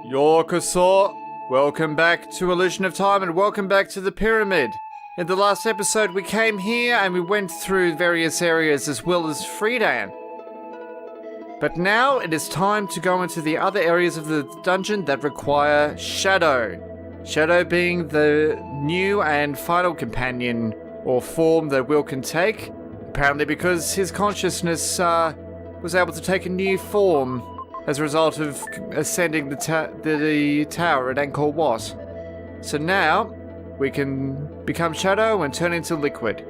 Yorkosaw, welcome back to Illusion of Time and welcome back to the Pyramid. In the last episode we came here and we went through various areas as well as Friedan. But now it is time to go into the other areas of the dungeon that require Shadow. Shadow being the new and final companion or form that Will can take. Apparently because his consciousness was able to take a new form as a result of ascending the tower at Angkor Wat. So now we can become Shadow and turn into Liquid.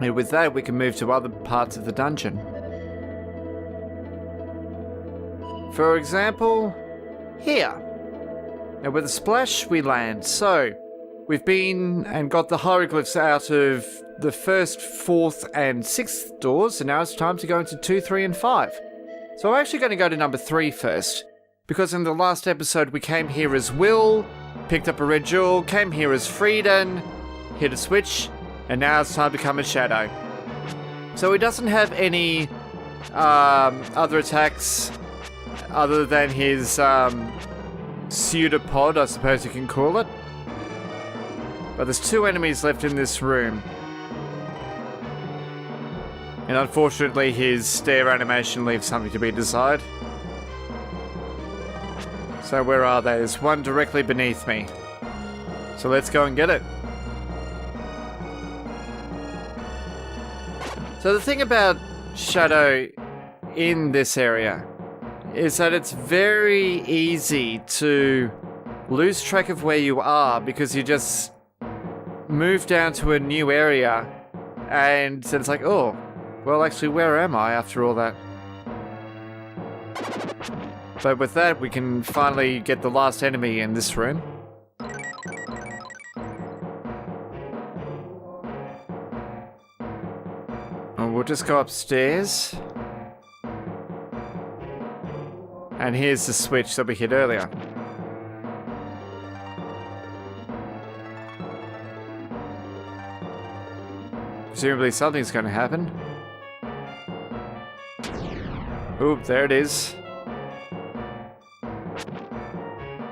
And with that we can move to other parts of the dungeon. For example, here. And with a splash we land. So we've been and got the hieroglyphs out of the first, fourth and sixth doors, and now it's time to go into 2, 3 and 5. So I'm actually going to go to number 3 first, because in the last episode we came here as Will, picked up a red jewel, came here as Friedan, hit a switch, and now it's time to become a Shadow. So he doesn't have any other attacks other than his pseudopod, I suppose you can call it. But there's 2 enemies left in this room. And unfortunately, his stare animation leaves something to be desired. So where are they? There's one directly beneath me. So let's go and get it. So the thing about Shadow in this area is that it's very easy to lose track of where you are because you just move down to a new area and then it's like, oh, well, actually, where am I after all that? But with that, we can finally get the last enemy in this room. And we'll just go upstairs. And here's the switch that we hit earlier. Presumably something's going to happen. Oop, there it is.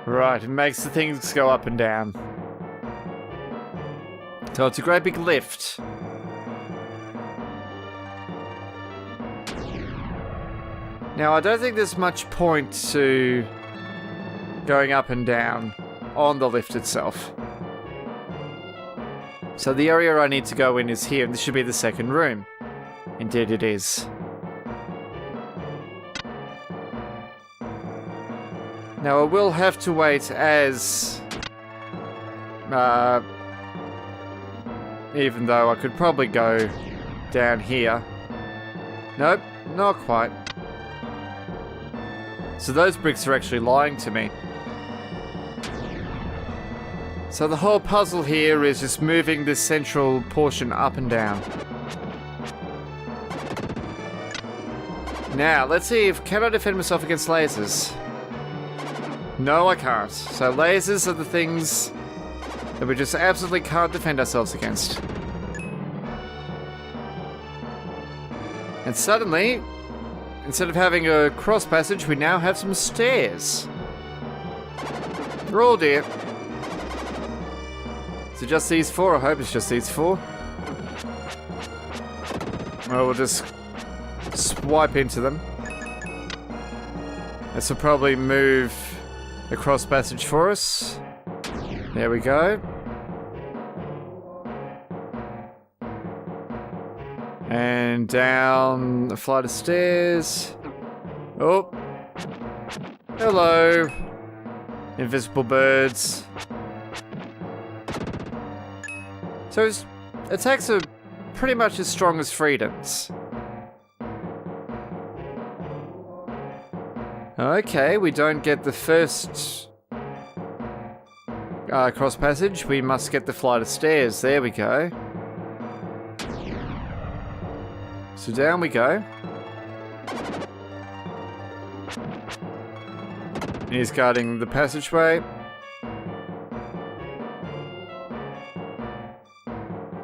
Right, it makes the things go up and down. So it's a great big lift. Now, I don't think there's much point to going up and down on the lift itself. So the area I need to go in is here, and this should be the second room. Indeed it is. Now I will have to wait as... even though I could probably go down here. Nope, not quite. So those bricks are actually lying to me. So the whole puzzle here is just moving this central portion up and down. Now, let's see if... Can I defend myself against lasers? No, I can't. So lasers are the things that we just absolutely can't defend ourselves against. And suddenly, instead of having a cross passage, we now have some stairs. Oh dear. Is it just these 4? I hope it's just these 4. Well, we'll just swipe into them. This will probably move the cross passage for us. There we go. And down a flight of stairs. Oh. Hello. Invisible birds. So his attacks are pretty much as strong as Friedan's. Okay, we don't get the first cross passage. We must get the flight of stairs. There we go. So down we go. He's guarding the passageway.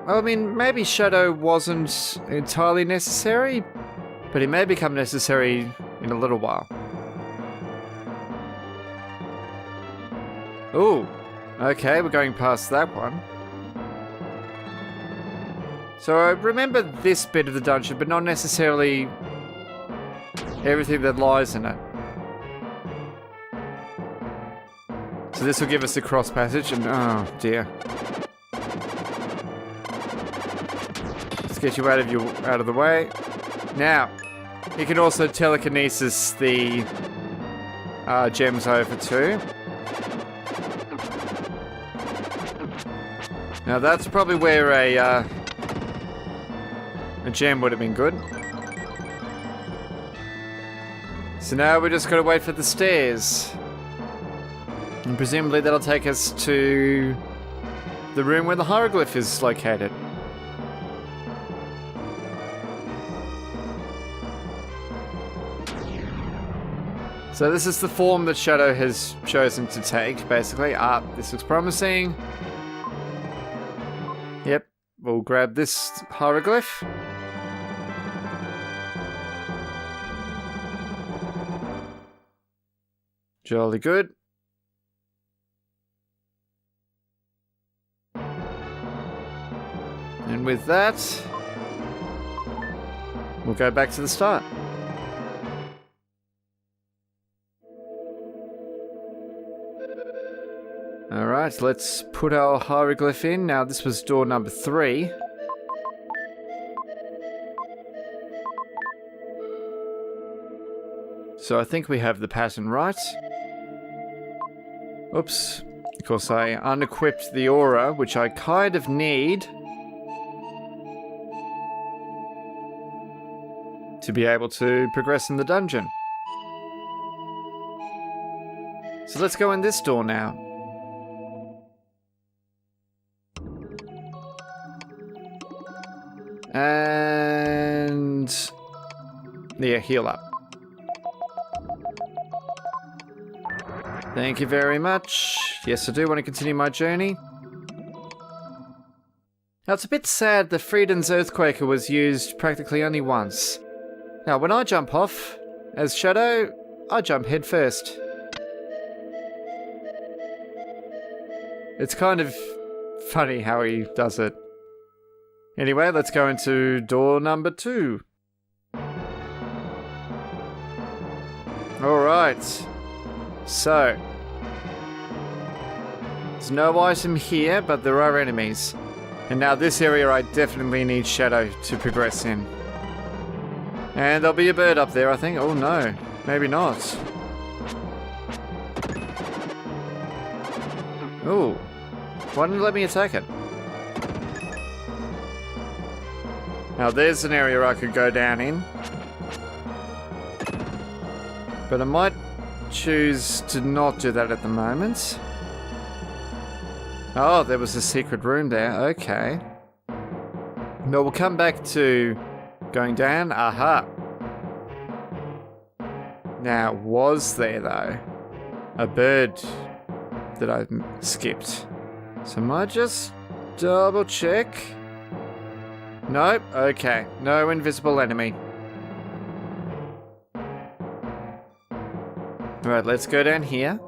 Well, I mean, maybe Shadow wasn't entirely necessary, but it may become necessary in a little while. Ooh. Okay, we're going past that one. So I remember this bit of the dungeon, but not necessarily everything that lies in it. So this will give us a cross passage, and oh dear. Let's get you out of the way. Now, you can also telekinesis the gems over too. Now that's probably where a gem would have been good. So now we just gotta wait for the stairs. And presumably that'll take us to the room where the hieroglyph is located. So this is the form that Shadow has chosen to take, basically. This looks promising. Yep, we'll grab this hieroglyph. Jolly good. And with that, we'll go back to the start. Alright, let's put our hieroglyph in. Now, this was door number 3. So I think we have the pattern right. Oops. Of course, I unequipped the aura, which I kind of need to be able to progress in the dungeon. So let's go in this door now. And yeah, heal up. Thank you very much. Yes, I do want to continue my journey. Now, it's a bit sad that Frieden's Earthquaker was used practically only once. Now, when I jump off, as Shadow, I jump head first. It's kind of funny how he does it. Anyway, let's go into door number 2. Alright. So, there's no item here, but there are enemies. And now this area I definitely need Shadow to progress in. And there'll be a bird up there, I think. Oh no, maybe not. Ooh, why didn't it let me attack it? Now there's an area I could go down in. But I might choose to not do that at the moment. Oh, there was a secret room there. Okay. No, we'll come back to going down. Aha. Now, was there, though, a bird that I skipped? So I might just double check. Nope. Okay. No invisible enemy. Alright, let's go down here.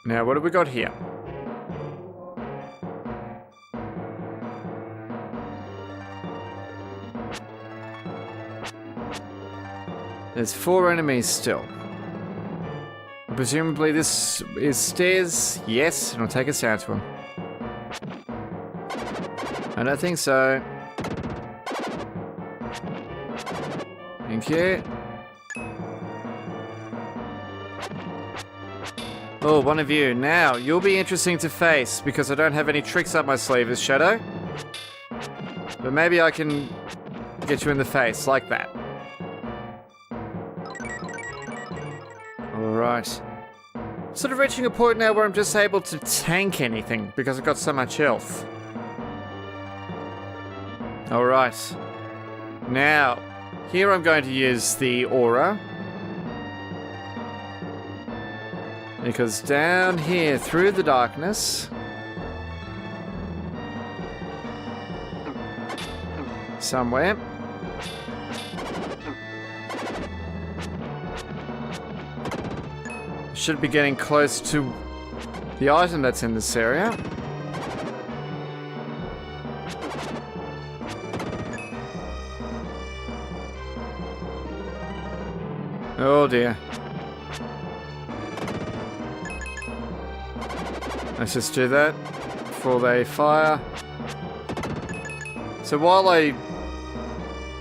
Now, what have we got here? There's 4 enemies still. Presumably this is stairs. Yes, and I'll take us down to them. I don't think so. Thank you. Oh, one of you. Now, you'll be interesting to face because I don't have any tricks up my sleeve as Shadow. But maybe I can get you in the face, like that. Alright. Sort of reaching a point now where I'm just able to tank anything because I've got so much health. Alright. Now, here I'm going to use the aura. Because down here, through the darkness, somewhere, should be getting close to the item that's in this area. Oh dear. Let's just do that before they fire. So while I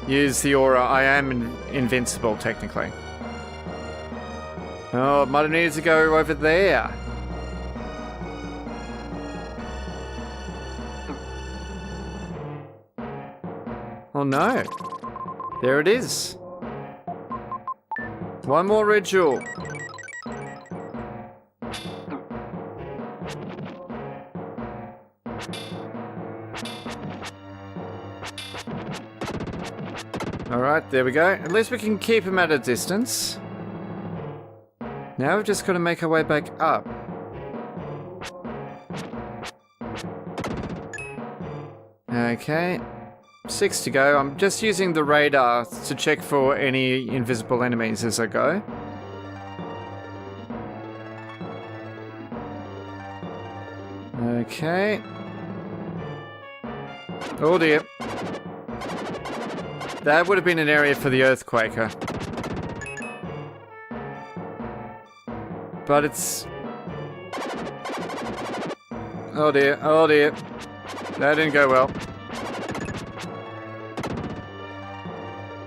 use the aura, I am invincible technically. Oh, it might have needed to go over there. Oh no. There it is. One more ritual. Alright, there we go. At least we can keep him at a distance. Now we've just got to make our way back up. Okay. 6 to go. I'm just using the radar to check for any invisible enemies as I go. Okay. Oh dear. That would have been an area for the Earthquaker. But it's... Oh dear, oh dear. That didn't go well.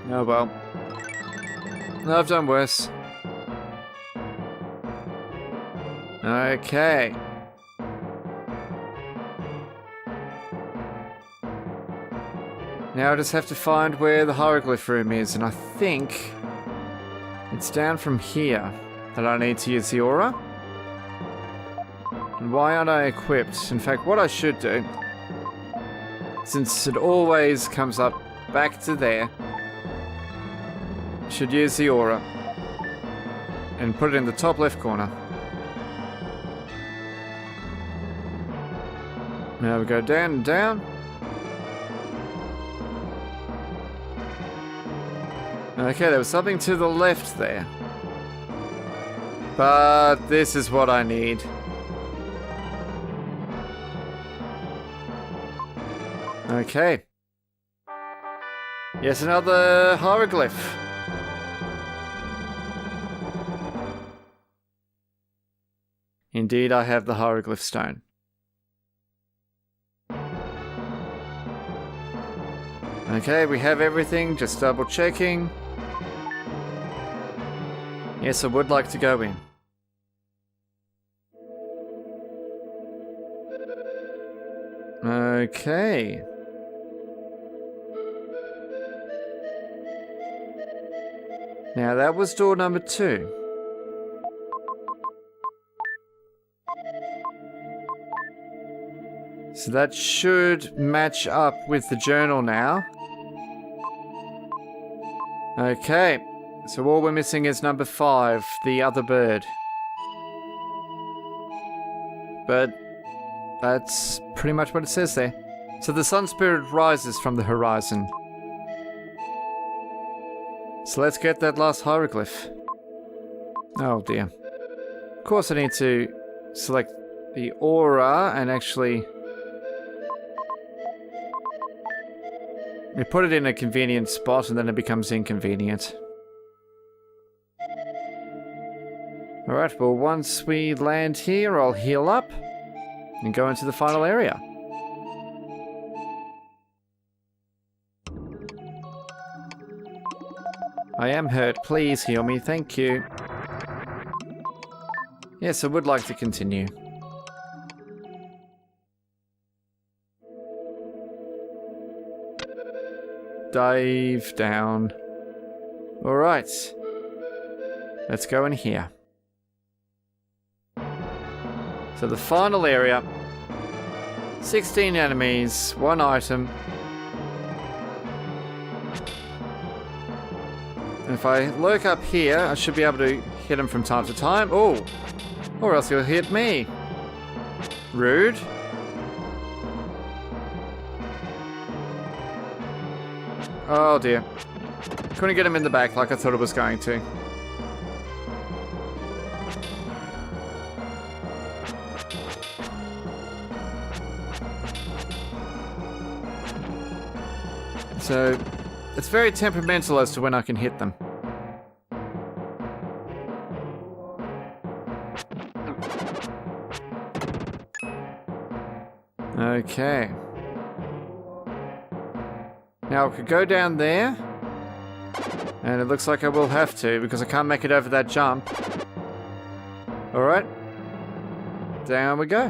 Oh well. I've done worse. Okay. Now I just have to find where the hieroglyph room is, and I think it's down from here that I need to use the aura. And why aren't I equipped? In fact, what I should do, since it always comes up back to there, should use the aura and put it in the top left corner. Now we go down and down. Okay, there was something to the left there. But this is what I need. Okay. Yes, another hieroglyph. Indeed, I have the hieroglyph stone. Okay, we have everything, just double checking. Yes, I would like to go in. Okay. Now that was door number 2. So that should match up with the journal now. Okay. So all we're missing is number 5, the other bird. But that's pretty much what it says there. So the sun spirit rises from the horizon. So let's get that last hieroglyph. Oh dear. Of course I need to select the aura and actually... we put it in a convenient spot and then it becomes inconvenient. Alright, well once we land here, I'll heal up and go into the final area. I am hurt, please heal me, thank you. Yes, I would like to continue. Dive down. Alright. Let's go in here. So the final area, 16 enemies, 1 item. And if I lurk up here, I should be able to hit him from time to time. Oh, or else he'll hit me. Rude. Oh dear. Couldn't get him in the back like I thought it was going to. So, it's very temperamental as to when I can hit them. Okay. Now I could go down there. And it looks like I will have to because I can't make it over that jump. Alright. Down we go.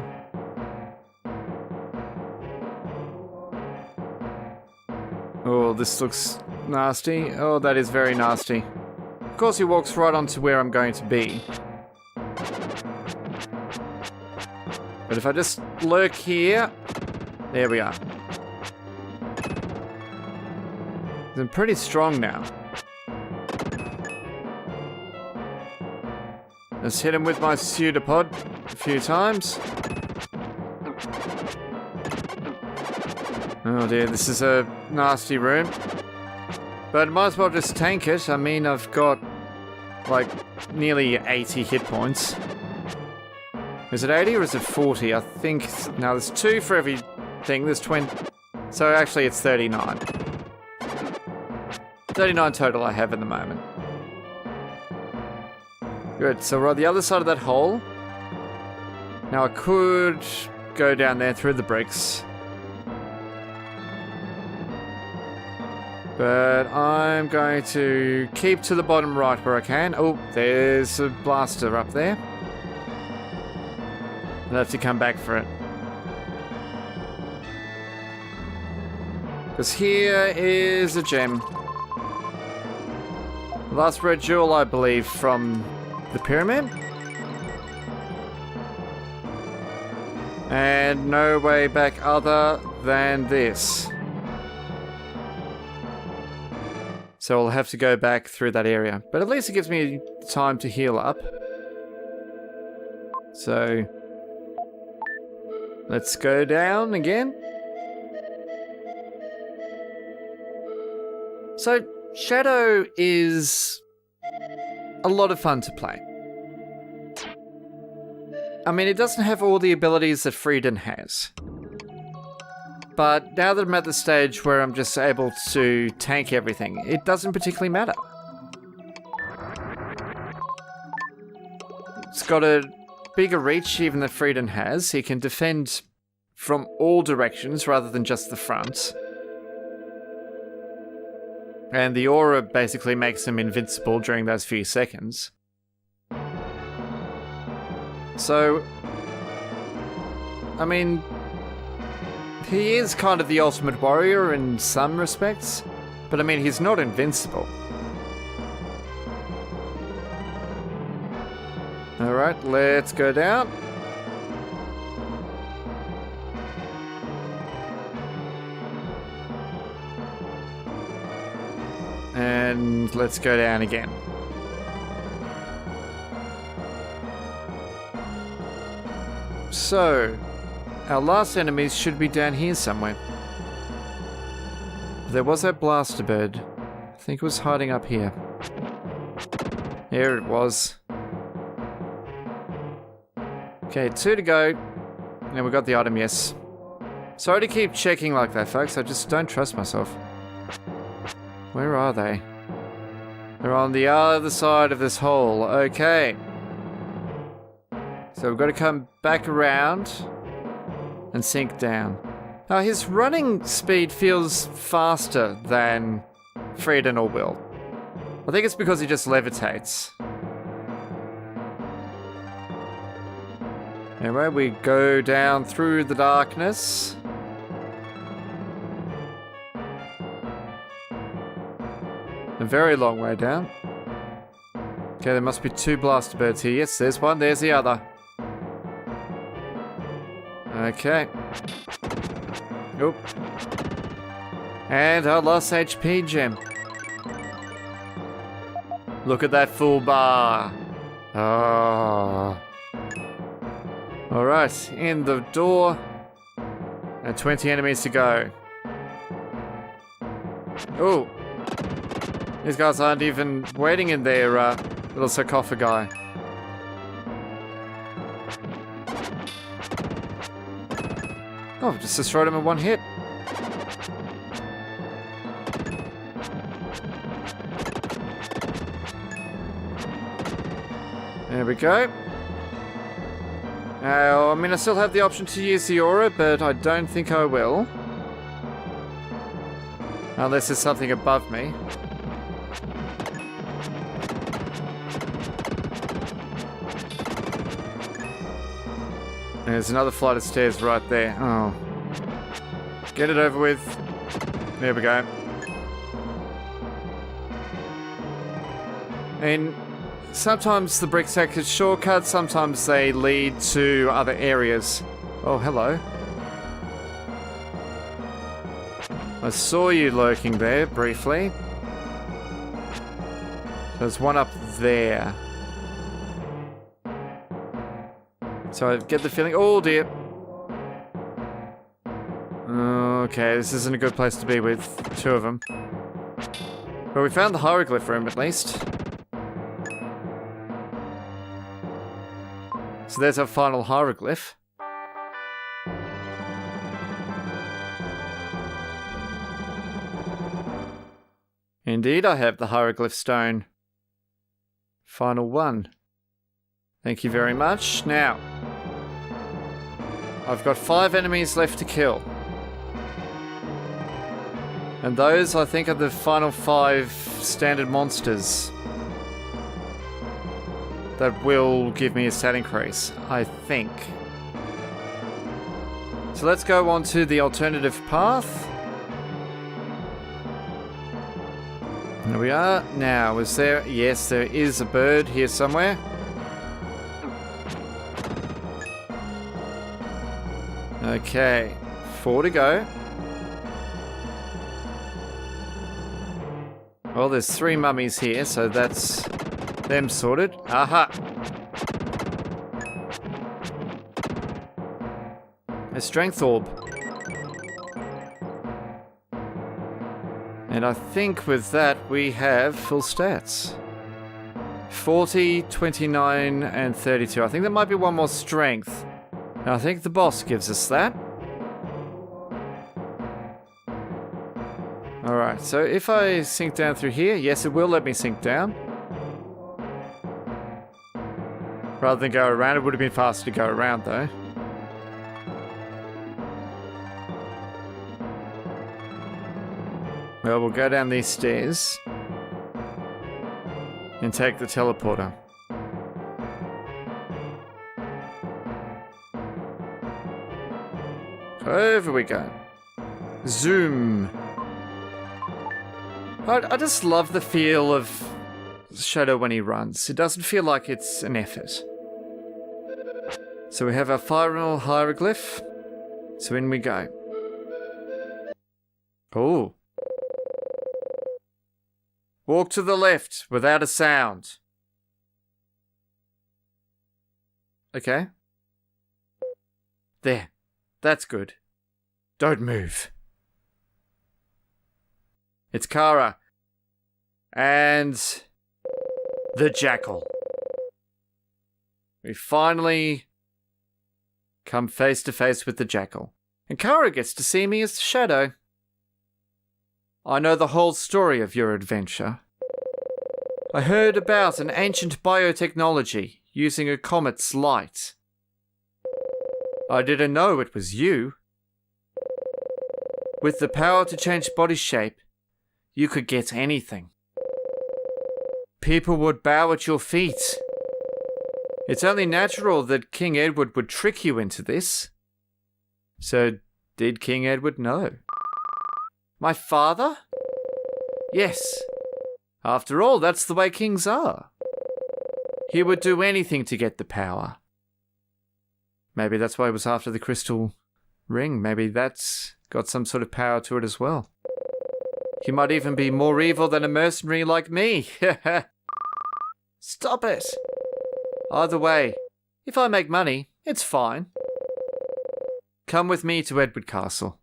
Oh, this looks nasty. Oh, that is very nasty. Of course, he walks right onto where I'm going to be. But if I just lurk here... There we are. I'm pretty strong now. Let's hit him with my pseudopod a few times. Oh dear, this is a nasty room. But might as well just tank it. I mean, I've got like nearly 80 hit points. Is it 80 or is it 40? I think... No, there's 2 for every thing. There's 20... So actually it's 39. 39 total I have at the moment. Good, so we're on the other side of that hole. Now I could go down there through the bricks. But I'm going to keep to the bottom right where I can. Oh, there's a blaster up there. I'll have to come back for it. Because here is a gem. The last red jewel, I believe, from the pyramid. And no way back other than this. So I'll have to go back through that area. But at least it gives me time to heal up. So... let's go down again. So, Shadow is a lot of fun to play. I mean, it doesn't have all the abilities that Frieden has. But now that I'm at the stage where I'm just able to tank everything, it doesn't particularly matter. It's got a bigger reach even than Frieden has. He can defend from all directions rather than just the front. And the aura basically makes him invincible during those few seconds. So, I mean, he is kind of the ultimate warrior in some respects, but I mean, he's not invincible. Alright, let's go down. And let's go down again. So, our last enemies should be down here somewhere. There was that blaster bird. I think it was hiding up here. Here it was. Okay, 2 to go. And we got the item, yes. Sorry to keep checking like that, folks. I just don't trust myself. Where are they? They're on the other side of this hole. Okay. So we've got to come back around and sink down. Now his running speed feels faster than Frieden or Will. I think it's because he just levitates. Anyway, we go down through the darkness. A very long way down. Okay, there must be 2 blaster birds here. Yes, there's one, there's the other. Okay. Oop. And our last HP gem. Look at that full bar. Oh. Alright, in the door. And 20 enemies to go. Oh. These guys aren't even waiting in their little sarcophagi. Oh, just destroyed him in one hit. There we go. I mean, I still have the option to use the aura, but I don't think I will. Unless there's something above me. There's another flight of stairs right there. Oh. Get it over with. There we go. And sometimes the bricks act as shortcuts, sometimes they lead to other areas. Oh, hello. I saw you lurking there briefly. There's one up there. So I get the feeling... Oh dear. Okay, this isn't a good place to be with two of them. But we found the hieroglyph room at least. So there's our final hieroglyph. Indeed, I have the hieroglyph stone. Final one. Thank you very much. Now, I've got 5 enemies left to kill. And those, I think, are the final 5 standard monsters that will give me a stat increase, I think. So let's go on to the alternative path. There we are. Now, is there... Yes, there is a bird here somewhere. Okay, 4 to go. Well, there's 3 mummies here, so that's them sorted. Aha! A strength orb. And I think with that we have full stats. 40, 29, and 32. I think there might be one more strength. And I think the boss gives us that. Alright, so if I sink down through here, yes, it will let me sink down. Rather than go around, it would have been faster to go around though. Well, we'll go down these stairs and take the teleporter. Over we go. Zoom. I just love the feel of Shadow when he runs. It doesn't feel like it's an effort. So we have our final hieroglyph. So in we go. Oh. Walk to the left without a sound. Okay. There. That's good. Don't move. It's Kara. And the jackal. We finally come face to face with the jackal. And Kara gets to see me as the Shadow. I know the whole story of your adventure. I heard about an ancient biotechnology using a comet's light. I didn't know it was you. With the power to change body shape, you could get anything. People would bow at your feet. It's only natural that King Edward would trick you into this. So, did King Edward know? My father? Yes. After all, that's the way kings are. He would do anything to get the power. Maybe that's why he was after the crystal ring. Maybe that's got some sort of power to it as well. He might even be more evil than a mercenary like me. Stop it. Either way, if I make money, it's fine. Come with me to Edward Castle.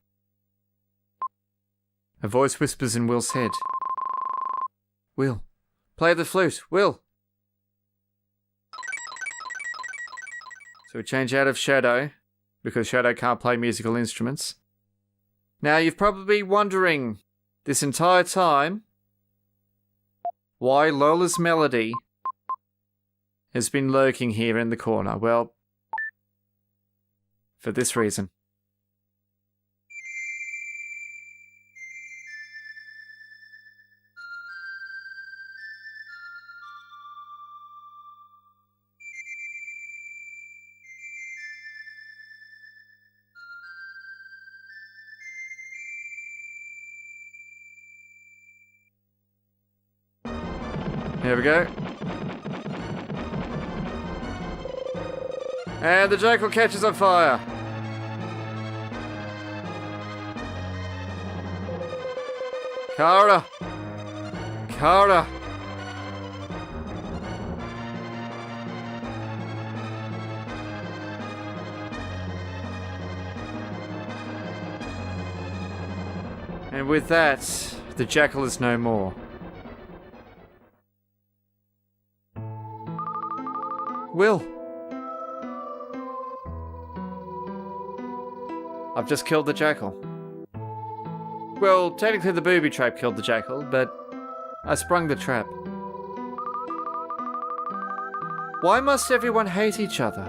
A voice whispers in Will's head. Will, play the flute. Will. So we change out of Shadow, because Shadow can't play musical instruments. Now you're probably wondering, this entire time, why Lola's melody has been lurking here in the corner. Well, for this reason. Here we go. And the jackal catches on fire. Kara! Kara! And with that, the jackal is no more. Will. I've just killed the jackal. Well, technically the booby trap killed the jackal, but I sprung the trap. Why must everyone hate each other?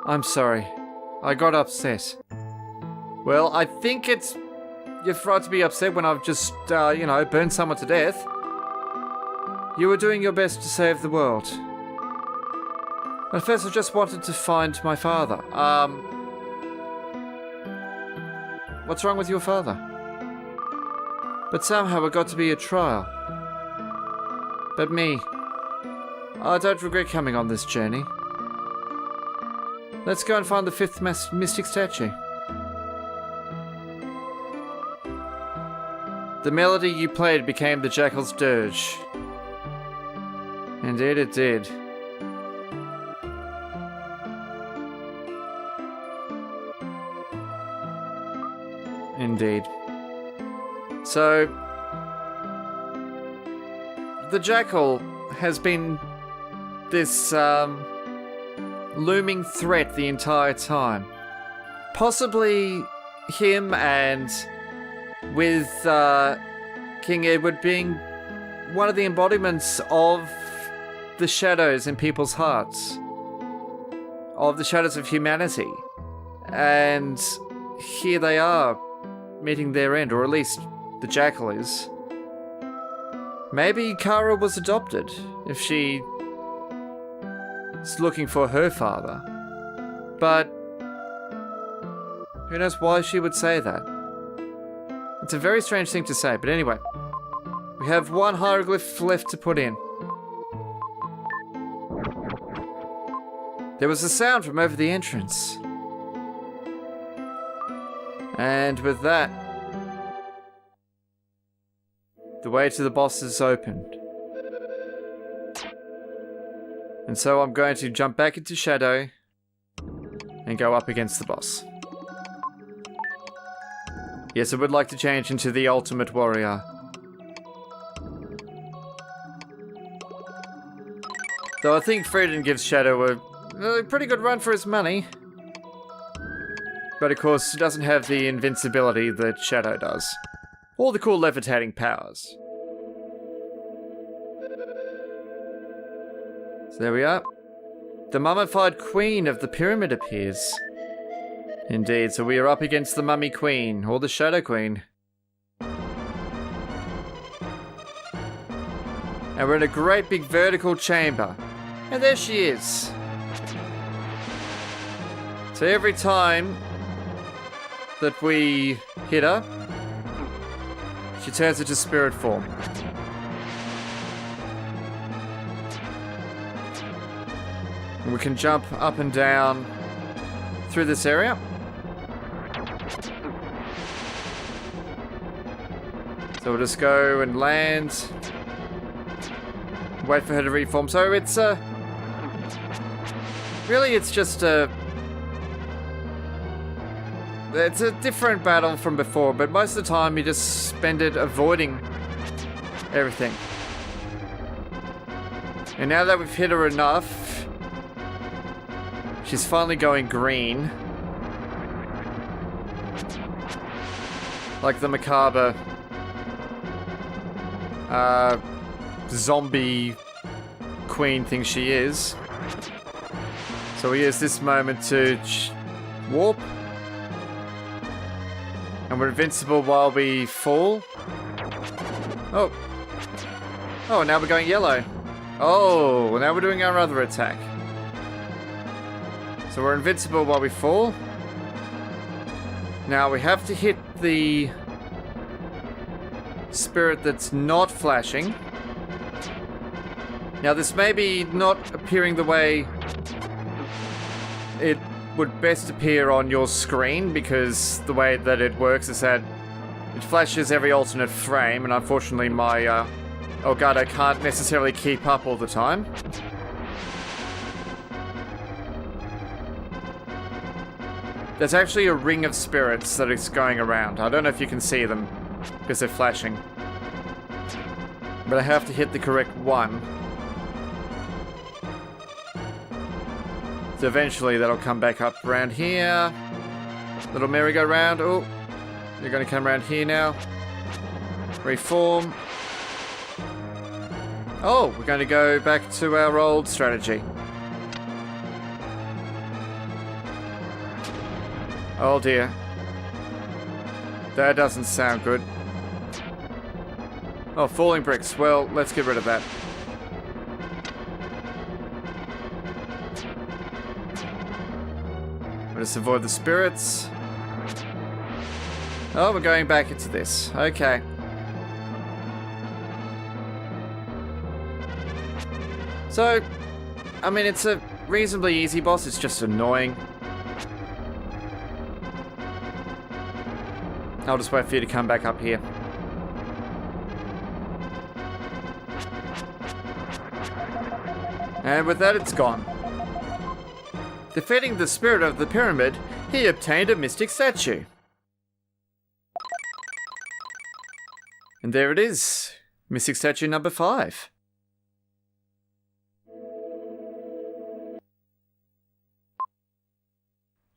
I'm sorry. I got upset. Well, I think you're right to be upset when I've just, burned someone to death. You were doing your best to save the world. At first I just wanted to find my father. What's wrong with your father? But somehow it got to be a trial. But me, I don't regret coming on this journey. Let's go and find the fifth mystic statue. The melody you played became the jackal's dirge. Indeed it did. Indeed. So, the jackal has been this, looming threat the entire time. Possibly him and with King Edward being one of the embodiments of the shadows in people's hearts. Of the shadows of humanity. And here they are, meeting their end, or at least the jackal is. Maybe Kara was adopted, if she is looking for her father. But who knows why she would say that? It's a very strange thing to say, but anyway. We have one hieroglyph left to put in. There was a sound from over the entrance. And with that, the way to the boss is opened. And so I'm going to jump back into Shadow and go up against the boss. Yes, I would like to change into the Ultimate Warrior. Though I think Freedom gives Shadow a pretty good run for his money. But of course, it doesn't have the invincibility that Shadow does. Or the cool levitating powers. So there we are. The mummified queen of the pyramid appears. Indeed, so we are up against the mummy queen, or the shadow queen. And we're in a great big vertical chamber. And there she is. So every time that we hit her, she turns into spirit form. And we can jump up and down through this area. So we'll just go and land. Wait for her to reform. So it's really it's just it's a different battle from before, but most of the time you just spend it avoiding everything. And now that we've hit her enough, She's finally going green. Like the macabre zombie queen thing she is. So we use this moment to warp. And we're invincible while we fall. Oh. Oh, now we're going yellow. Oh, now we're doing our other attack. So we're invincible while we fall. Now we have to hit the spirit that's not flashing. Now this may be not appearing the way it would best appear on your screen, because the way that it works is that it flashes every alternate frame, and unfortunately my Elgato can't necessarily keep up all the time. There's actually a ring of spirits that is going around. I don't know if you can see them because they're flashing. But I have to hit the correct one. So eventually that'll come back up around here. Little merry-go-round. Oh, you're going to come around here now. Reform. Oh, we're going to go back to our old strategy. Oh dear. That doesn't sound good. Oh, falling bricks. Well, let's get rid of that. We'll just avoid the spirits. Oh, we're going back into this. Okay. So, I mean, it's a reasonably easy boss. It's just annoying. I'll just wait for you to come back up here. And with that, it's gone. Defeating the spirit of the pyramid, he obtained a mystic statue. And there it is. Mystic statue number 5.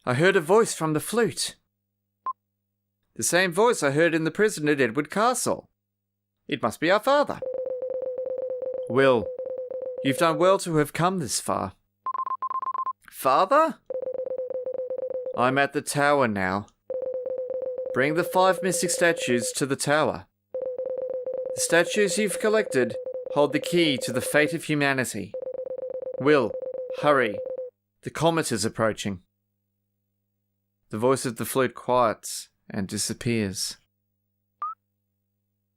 I heard a voice from the flute. The same voice I heard in the prison at Edward Castle. It must be our father. Will, you've done well to have come this far. Father? I'm at the tower now. Bring the 5 mystic statues to the tower. The statues you've collected hold the key to the fate of humanity. Will, hurry. The comet is approaching. The voice of the flute quiets and disappears.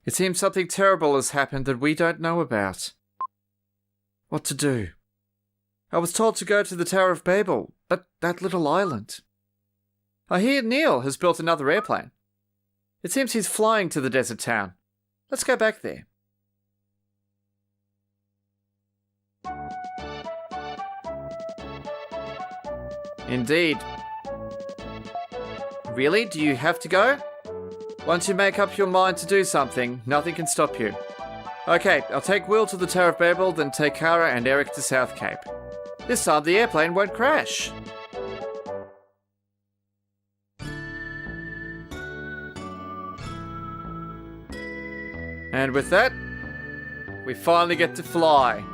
It seems something terrible has happened that we don't know about. What to do? I was told to go to the Tower of Babel, but that little island. I hear Neil has built another airplane. It seems he's flying to the desert town. Let's go back there. Indeed. Really? Do you have to go? Once you make up your mind to do something, nothing can stop you. Okay, I'll take Will to the Tower of Babel, then take Kara and Eric to South Cape. This time the airplane won't crash. And with that, we finally get to fly.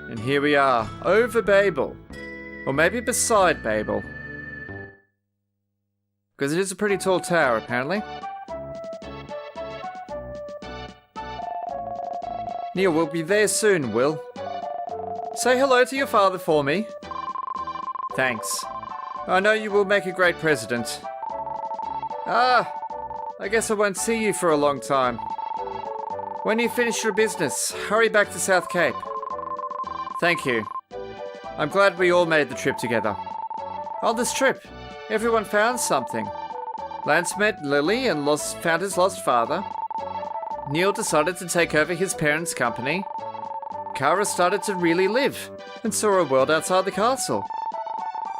And here we are, over Babel. Or maybe beside Babel. Because it is a pretty tall tower, apparently. Neil, we'll be there soon, Will. Say hello to your father for me. Thanks. I know you will make a great president. I guess I won't see you for a long time. When you finish your business, hurry back to South Cape. Thank you. I'm glad we all made the trip together. On this trip, everyone found something. Lance met Lily and found his lost father. Neil decided to take over his parents' company. Kara started to really live and saw a world outside the castle.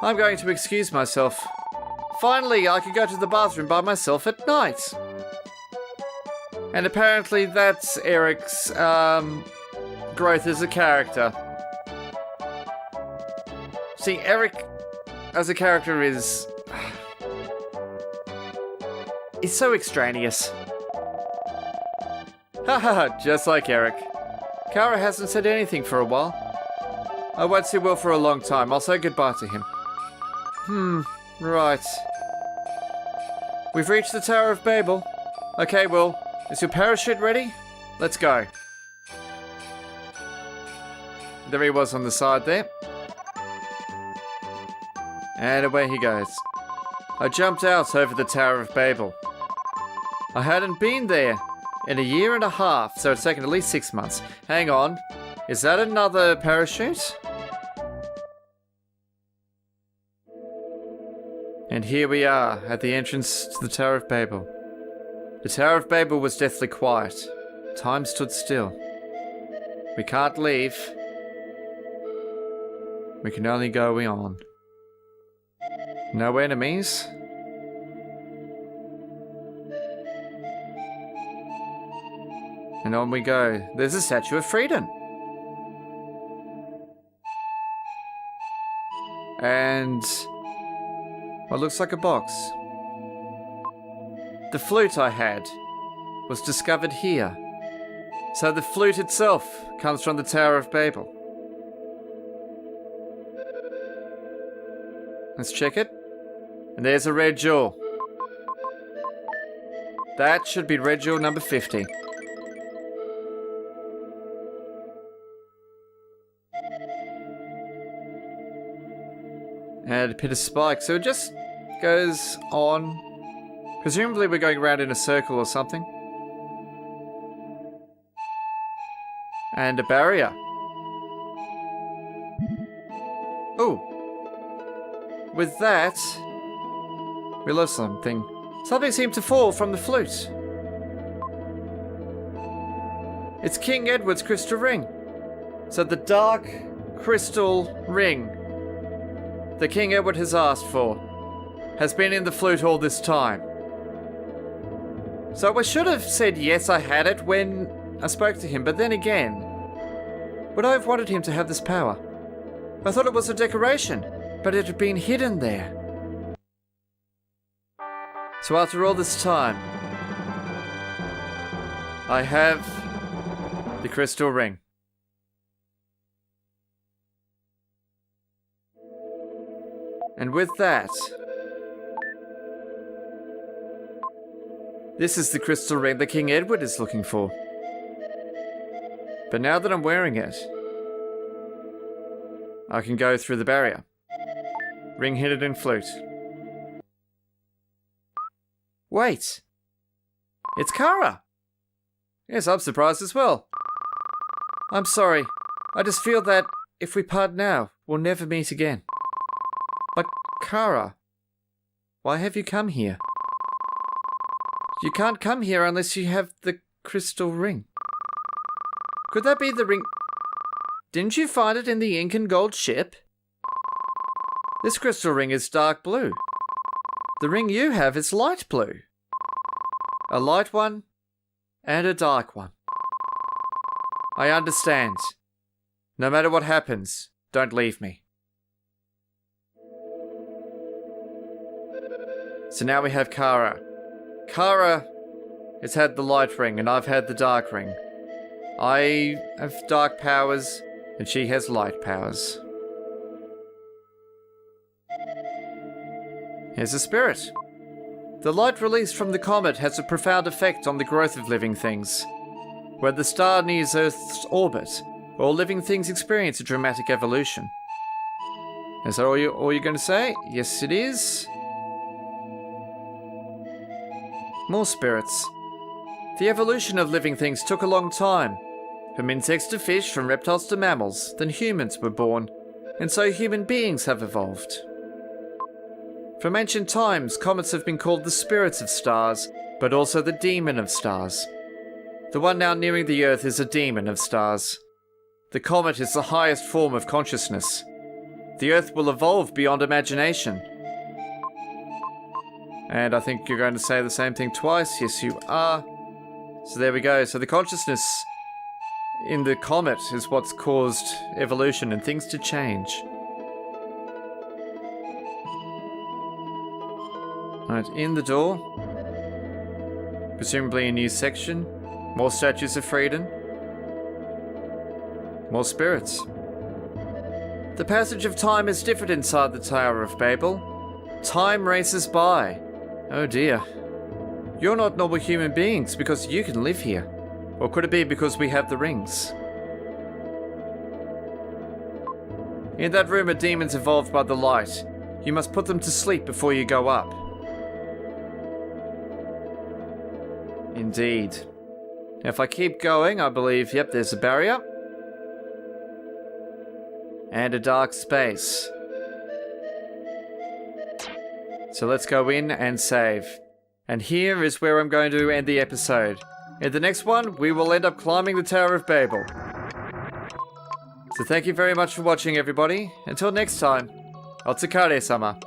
I'm going to excuse myself. Finally, I can go to the bathroom by myself at night. And apparently that's Eric's growth as a character. See, Eric as a character is... he's so extraneous. Haha, just like Eric. Kara hasn't said anything for a while. I won't see Will for a long time. I'll say goodbye to him. Right. We've reached the Tower of Babel. Okay, Will. Is your parachute ready? Let's go. There he was on the side there. And away he goes. I jumped out over the Tower of Babel. I hadn't been there in a year and a half, so it's taken at least 6 months. Hang on. Is that another parachute? And here we are, at the entrance to the Tower of Babel. The Tower of Babel was deathly quiet. Time stood still. We can't leave. We can only go on. No enemies. And on we go. There's a Statue of Freedom. And what looks like a box. The flute I had was discovered here. So the flute itself comes from the Tower of Babel. Let's check it. And there's a red jewel. That should be red jewel number 50. And a pit of spikes. So it just goes on. Presumably we're going around in a circle or something. And a barrier. Ooh. With that, we lost something. Something seemed to fall from the flute. It's King Edward's crystal ring. So the dark crystal ring that King Edward has asked for has been in the flute all this time. So I should have said yes, I had it when I spoke to him, but then again, would I have wanted him to have this power? I thought it was a decoration, but it had been hidden there. So after all this time, I have the crystal ring. And with that, this is the crystal ring that King Edward is looking for. But now that I'm wearing it, I can go through the barrier. Ring hidden in flute. Wait! It's Kara! Yes, I'm surprised as well. I'm sorry. I just feel that if we part now, we'll never meet again. But Kara, why have you come here? You can't come here unless you have the crystal ring. Could that be the ring? Didn't you find it in the ink and gold ship? This crystal ring is dark blue. The ring you have is light blue. A light one and a dark one. I understand. No matter what happens, don't leave me. So now we have Kara. Kara has had the light ring and I've had the dark ring. I have dark powers and she has light powers. Here's a spirit. The light released from the comet has a profound effect on the growth of living things. When the star nears Earth's orbit, all living things experience a dramatic evolution. Is that all you're going to say? Yes, it is. More spirits. The evolution of living things took a long time. From insects to fish, from reptiles to mammals, then humans were born, and so human beings have evolved. From ancient times, comets have been called the spirits of stars, but also the demon of stars. The one now nearing the Earth is a demon of stars. The comet is the highest form of consciousness. The Earth will evolve beyond imagination. And I think you're going to say the same thing twice. Yes, you are. So there we go. So the consciousness in the comet is what's caused evolution and things to change. Right, in the door. Presumably a new section. More statues of freedom. More spirits. The passage of time is different inside the Tower of Babel. Time races by. Oh dear. You're not normal human beings because you can live here. Or could it be because we have the rings? In that room are demons evolved by the light. You must put them to sleep before you go up. Indeed. Now if I keep going, I believe, yep, there's a barrier. And a dark space. So let's go in and save. And here is where I'm going to end the episode. In the next one, we will end up climbing the Tower of Babel. So thank you very much for watching, everybody. Until next time, Otsukare-sama.